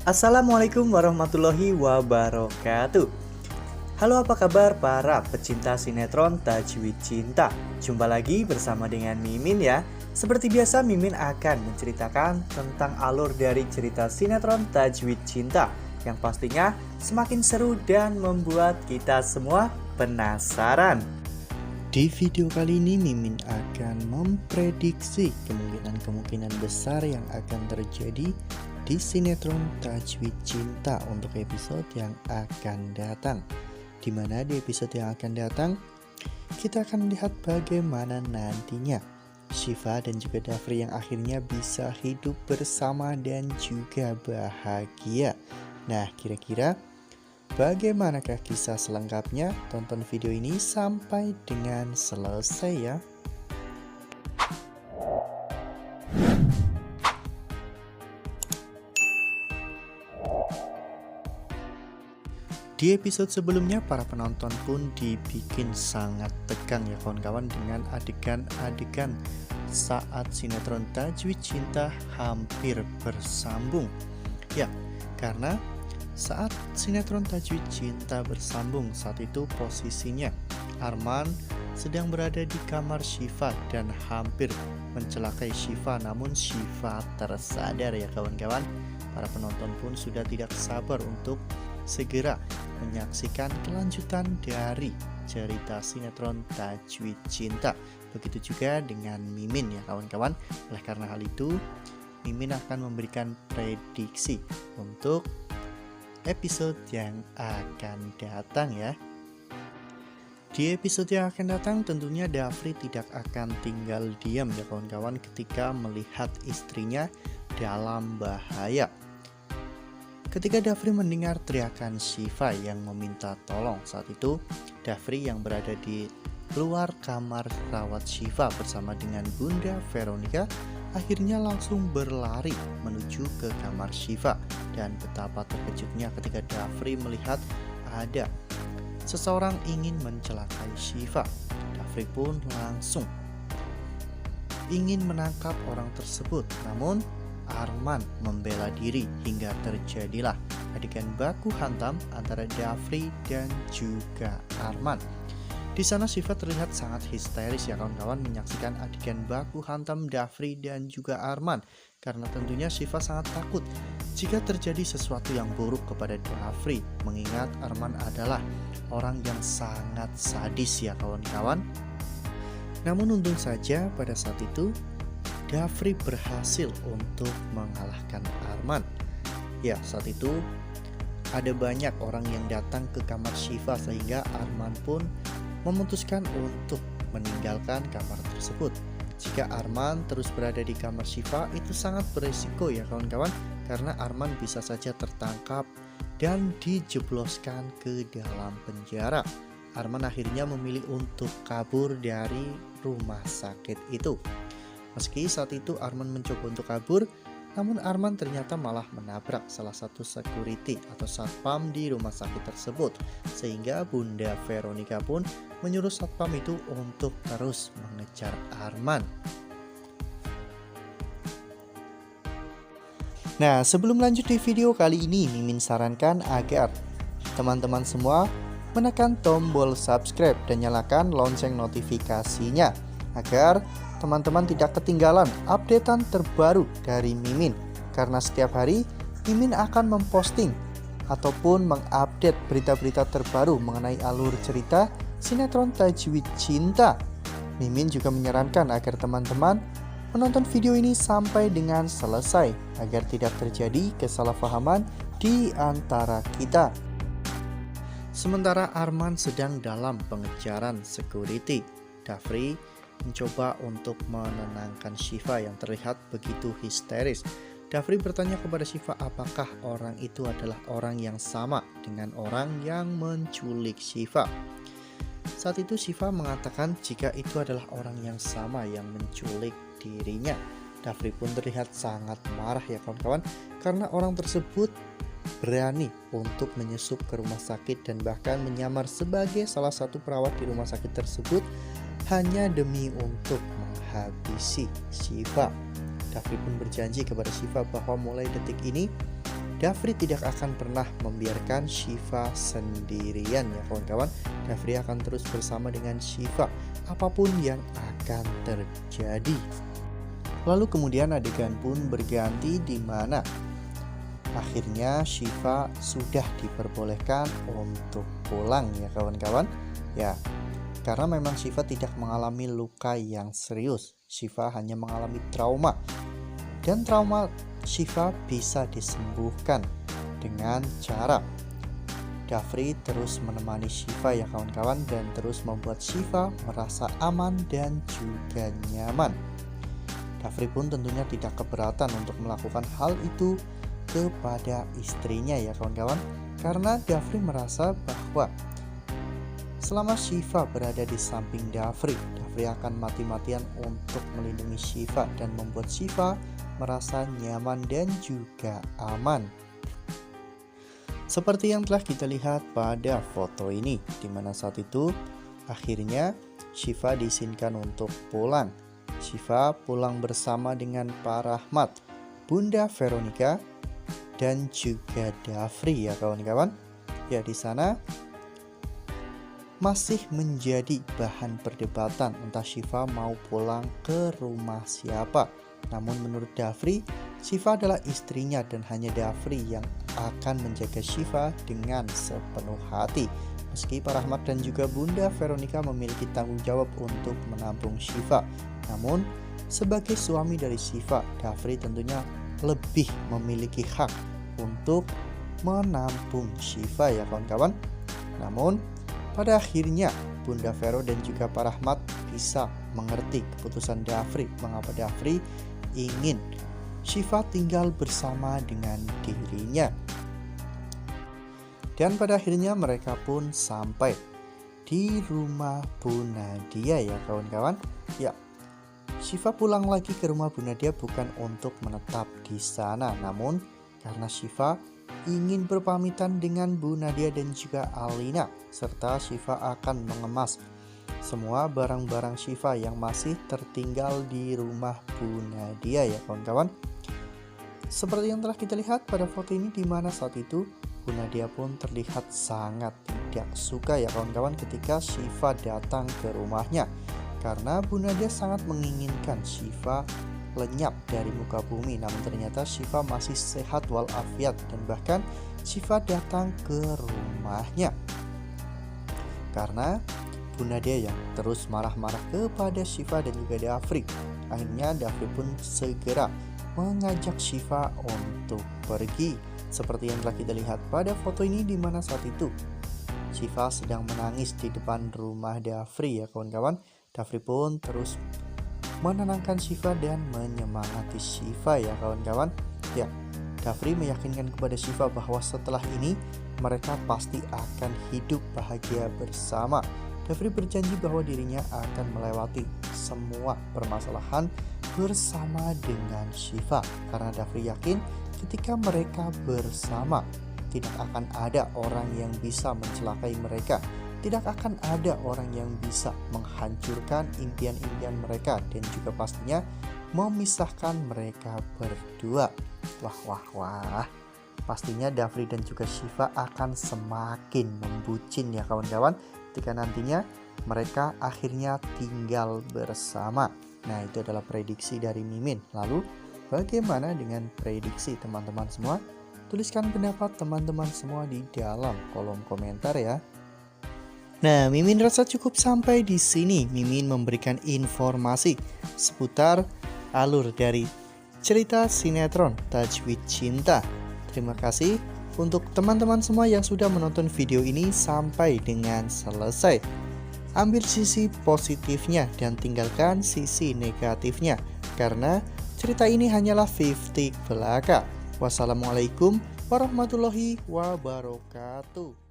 Assalamualaikum warahmatullahi wabarakatuh. Halo, apa kabar para pecinta sinetron Tajwid Cinta? Jumpa lagi bersama dengan Mimin ya. Seperti biasa, Mimin akan menceritakan tentang alur dari cerita sinetron Tajwid Cinta yang pastinya semakin seru dan membuat kita semua penasaran. Di video kali ini Mimin akan memprediksi kemungkinan besar yang akan terjadi di sinetron Tajwid Cinta untuk episode yang akan datang. Di mana di episode yang akan datang kita akan lihat bagaimana nantinya Syifa dan juga Dafri yang akhirnya bisa hidup bersama dan juga bahagia. Nah, kira-kira bagaimanakah kisah selengkapnya? Tonton video ini sampai dengan selesai ya. Di episode sebelumnya para penonton pun dibikin sangat tegang ya kawan-kawan dengan adegan-adegan saat sinetron Tajwid Cinta hampir bersambung. Ya, karena saat sinetron Tajwid Cinta bersambung, saat itu posisinya Arman sedang berada di kamar Syifa dan hampir mencelakai Syifa, namun Syifa tersadar ya kawan-kawan. Para penonton pun sudah tidak sabar untuk segera menyaksikan kelanjutan dari cerita sinetron Tajwid Cinta. Begitu juga dengan Mimin ya kawan-kawan. Oleh karena hal itu, Mimin akan memberikan prediksi untuk episode yang akan datang ya. Di episode yang akan datang tentunya Dafri tidak akan tinggal diam ya kawan-kawan ketika melihat istrinya dalam bahaya. Ketika Dafri mendengar teriakan Syifa yang meminta tolong, saat itu Dafri yang berada di luar kamar rawat Syifa bersama dengan Bunda Veronica akhirnya langsung berlari menuju ke kamar Syifa. Dan betapa terkejutnya ketika Dafri melihat ada seseorang ingin mencelakai Syifa. Dafri pun langsung ingin menangkap orang tersebut, namun Arman membela diri hingga terjadilah adegan baku hantam antara Dafri dan juga Arman. Di sana Syifa terlihat sangat histeris ya kawan-kawan menyaksikan adegan baku hantam Dafri dan juga Arman, karena tentunya Syifa sangat takut jika terjadi sesuatu yang buruk kepada Dafri, mengingat Arman adalah orang yang sangat sadis ya kawan-kawan. Namun untung saja pada saat itu Dafri berhasil untuk mengalahkan Arman. Ya, saat itu ada banyak orang yang datang ke kamar Syifa sehingga Arman pun memutuskan untuk meninggalkan kamar tersebut. Jika Arman terus berada di kamar Syifa itu sangat beresiko ya kawan-kawan, karena Arman bisa saja tertangkap dan dijebloskan ke dalam penjara. Arman akhirnya memilih untuk kabur dari rumah sakit itu. Meski saat itu Arman mencoba untuk kabur, namun Arman ternyata malah menabrak salah satu security atau satpam di rumah sakit tersebut, sehingga Bunda Veronica pun menyuruh satpam itu untuk terus mengejar Arman. Nah, sebelum lanjut di video kali ini, Mimin sarankan agar teman-teman semua menekan tombol subscribe dan nyalakan lonceng notifikasinya agar teman-teman tidak ketinggalan updatean terbaru dari Mimin. Karena setiap hari Mimin akan memposting ataupun mengupdate berita-berita terbaru mengenai alur cerita sinetron Tajwid Cinta. Mimin juga menyarankan agar teman-teman menonton video ini sampai dengan selesai agar tidak terjadi kesalahpahaman di antara kita. Sementara Arman sedang dalam pengejaran security, Dafri mencoba untuk menenangkan Syifa yang terlihat begitu histeris. Dafri bertanya kepada Syifa apakah orang itu adalah orang yang sama dengan orang yang menculik Syifa. Saat itu Syifa mengatakan jika itu adalah orang yang sama yang menculik dirinya. Dafri pun terlihat sangat marah ya kawan-kawan, karena orang tersebut berani untuk menyusup ke rumah sakit dan bahkan menyamar sebagai salah satu perawat di rumah sakit tersebut hanya demi untuk menghabisi Syifa. Dafri pun berjanji kepada Syifa bahwa mulai detik ini Dafri tidak akan pernah membiarkan Syifa sendirian ya kawan-kawan. Dafri akan terus bersama dengan Syifa apapun yang akan terjadi. Lalu kemudian adegan pun berganti di mana akhirnya Syifa sudah diperbolehkan untuk pulang ya kawan-kawan. Ya, karena memang Syifa tidak mengalami luka yang serius. Syifa hanya mengalami trauma. Dan trauma Syifa bisa disembuhkan dengan cara Dafri terus menemani Syifa ya kawan-kawan, dan terus membuat Syifa merasa aman dan juga nyaman. Dafri pun tentunya tidak keberatan untuk melakukan hal itu kepada istrinya ya kawan-kawan, karena Dafri merasa bahwa selama Syifa berada di samping Dafri akan mati-matian untuk melindungi Syifa dan membuat Syifa merasa nyaman dan juga aman. Seperti yang telah kita lihat pada foto ini, di mana saat itu akhirnya Syifa diizinkan untuk pulang. Syifa pulang bersama dengan Pak Rahmat, Bunda Veronica, dan juga Dafri ya kawan-kawan. Ya, di sana masih menjadi bahan perdebatan entah Syifa mau pulang ke rumah siapa. Namun menurut Dafri, Syifa adalah istrinya dan hanya Dafri yang akan menjaga Syifa dengan sepenuh hati. Meski Pak Rahmat dan juga Bunda Veronica memiliki tanggung jawab untuk menampung Syifa, namun sebagai suami dari Syifa, Dafri tentunya lebih memiliki hak untuk menampung Syifa ya kawan-kawan. Namun pada akhirnya Bunda Vero dan juga Pak Rahmat bisa mengerti keputusan Dafri, mengapa Dafri ingin Syifa tinggal bersama dengan dirinya. Dan pada akhirnya mereka pun sampai di rumah Bu Nadia ya kawan-kawan. Ya, Syifa pulang lagi ke rumah Bu Nadia bukan untuk menetap di sana, namun karena Syifa ingin berpamitan dengan Bu Nadia dan juga Alina, serta Syifa akan mengemas semua barang-barang Syifa yang masih tertinggal di rumah Bu Nadia ya kawan-kawan. Seperti yang telah kita lihat pada foto ini, di mana saat itu Bu Nadia pun terlihat sangat tidak suka ya kawan-kawan ketika Syifa datang ke rumahnya, karena Bu Nadia sangat menginginkan Syifa lenyap dari muka bumi. Namun ternyata Syifa masih sehat walafiat, dan bahkan Syifa datang ke rumahnya karena Bu Nadia yang terus marah-marah kepada Syifa dan juga Dafri. Akhirnya Dafri pun segera mengajak Syifa untuk pergi, seperti yang telah kita lihat pada foto ini, di mana saat itu Syifa sedang menangis di depan rumah Dafri ya kawan-kawan. Dafri pun terus menenangkan Syifa dan menyemangati Syifa ya kawan-kawan. Ya, Dafri meyakinkan kepada Syifa bahwa setelah ini mereka pasti akan hidup bahagia bersama. Dafri berjanji bahwa dirinya akan melewati semua permasalahan bersama dengan Syifa, karena Dafri yakin ketika mereka bersama tidak akan ada orang yang bisa mencelakai mereka, tidak akan ada orang yang bisa menghancurkan impian-impian mereka, dan juga pastinya memisahkan mereka berdua. Wah, pastinya Dafri dan juga Syifa akan semakin membucin ya kawan-kawan ketika nantinya mereka akhirnya tinggal bersama. Nah, itu adalah prediksi dari Mimin. Lalu bagaimana dengan prediksi teman-teman semua? Tuliskan pendapat teman-teman semua di dalam kolom komentar ya. Nah, Mimin rasa cukup sampai di sini. Mimin memberikan informasi seputar alur dari cerita sinetron Tajwid Cinta. Terima kasih untuk teman-teman semua yang sudah menonton video ini sampai dengan selesai. Ambil sisi positifnya dan tinggalkan sisi negatifnya, karena cerita ini hanyalah 50 belaka. Wassalamualaikum warahmatullahi wabarakatuh.